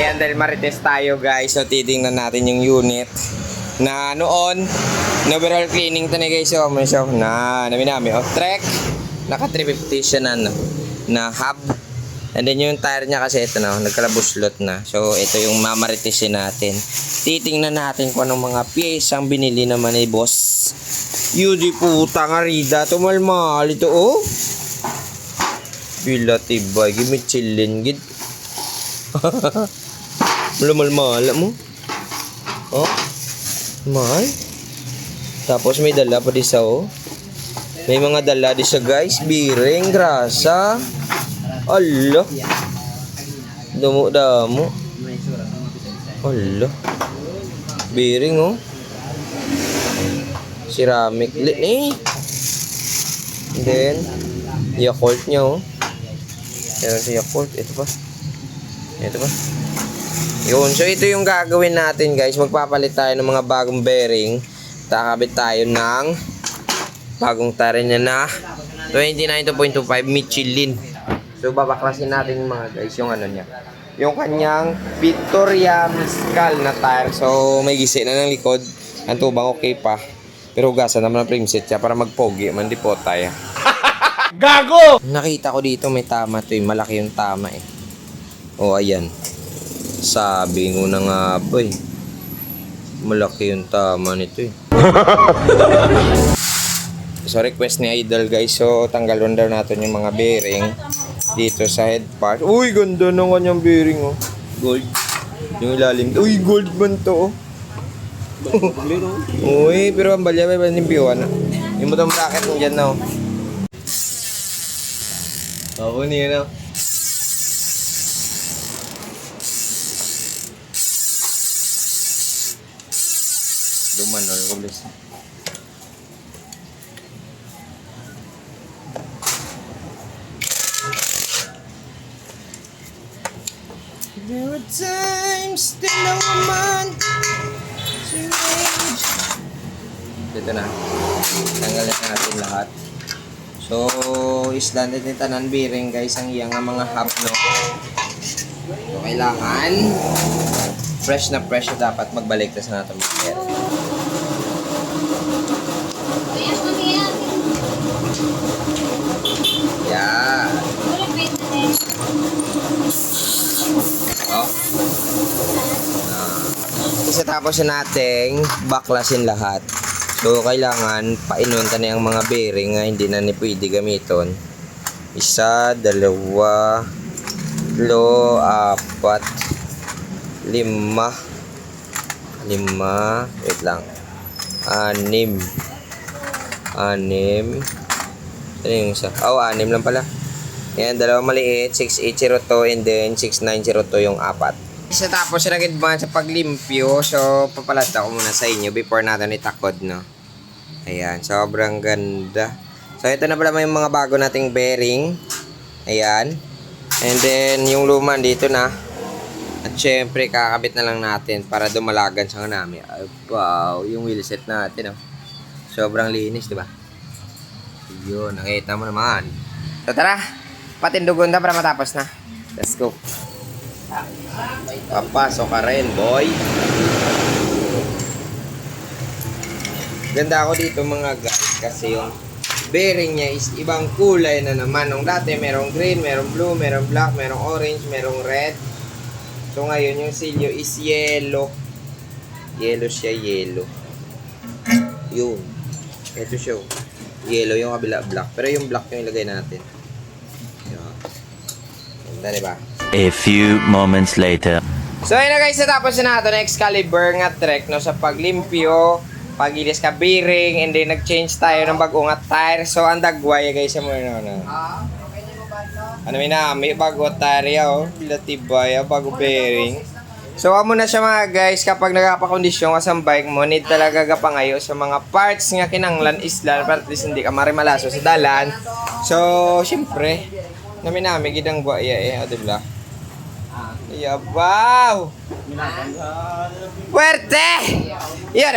Ayan, dahil marites tayo guys. So, titingnan natin yung unit na noon, na overall cleaning to na guys. So, na namin. O, Trek. Naka 350 siya na, no, na hub. And then yung tire niya kasi ito na, nagkalabuslot na. So, ito yung mamaritesin natin. Titingnan natin kung anong mga piyesang binili naman ni boss. Yudi puta nga rida. Tumalmal ito, oh. Bila tibay. Gimit chillin, gid. Malamal-mala mo. Oh. Mahal. Tapos may dala pa di sa, oh. May mga dala di sa guys. Biring, grasa. Allah. Damo-damo. Allah. Biring, oh. Ceramic lit eh. And then Yakult niya, oh. Meron si Yakult. Ito pa. Yun. So ito yung gagawin natin guys. Magpapalit tayo ng mga bagong bearing. Kakabit tayo ng bagong tire niya na 29.25 Michelin. So babaklasin natin yung mga guys, yung ano niya, yung kanyang Victoria Miscal na tire. So may gisi na ng likod. Ang tubang okay pa, pero hugasan naman ang primset siya para magpogi man di po tayo. Gago! Nakita ko dito may tama to eh. Malaki yung tama eh. O ayan, sabi ko na nga ba eh, malaki yung tama nito eh. So request ni Idol guys. So tanggalon daw natin yung mga bearing dito sa head part. Uy, ganda ng kanyang bearing, oh. Gold. Yung ilalim. Uy, gold man to, oh. Uy, pero ang balya ba nimbiwan na. Yung butong bracket mo dyan na, oh. Oo, niya na. Duman, no? Kulis. There were times that no man to age. Dito na. Tanggalin natin lahat. So, islanded ni tanan bearing guys ang iyang mga hub, no. So, kailangan fresh na dapat magbalik tas na natin mag-air. Yeah. Oh. Kasi tapos na nating baklasin lahat. So, kailangan painunta na yung mga bearing nga hindi na ni pwede gamiton. 1, 2, 3, 4, 5, 5, wait lang, 6. Ano yung isa? Oh, 6 lang pala. Yan, dalawang maliit, 6802 and then 6902 yung 4. Isa tapos nag-advance sa paglimpyo. So, papalata ko muna sa inyo before natin itakod, no. Ayan, sobrang ganda. So, ito na pala yung mga bago nating bearing. Ayan. And then, yung luma dito na. At syempre, kakabit na lang natin para dumalagan sa namin. Ay, wow, yung wheelset natin, oh. Sobrang linis, diba? Yun, nakita mo naman. So, tara. Patindugon na para matapos na. Let's go. Papasok ka rin, boy. Ganda ako dito mga guys kasi yung bearing niya is ibang kulay na naman. Nung dati merong green, merong blue, merong black, merong orange, merong red. So ngayon yung silyo is yellow. Yellow siya, yellow. Yun. Ito siya. Yellow yung kabila black. Pero yung black yung ilagay natin. Ganda, diba? A few moments later. So ayun na guys, natapos na natin ang Excalibur nga trek, no, sa paglimpyo, pagilis ka bearing, and then nag-change tayo ng bagong nga tire. So ang dagway guys, mo no. Ano may bago tire, oh, bilatibay, bago bearing. So amo na siya mga guys, kapag nagapakondisyon ka sa bike mo, need talaga gapangayo sa mga parts nga kinanglan islan para at least hindi ka marimalaso sa dalan. So syempre namin gidang buaya eh, diba? Yabaw! Fuerte! Iya,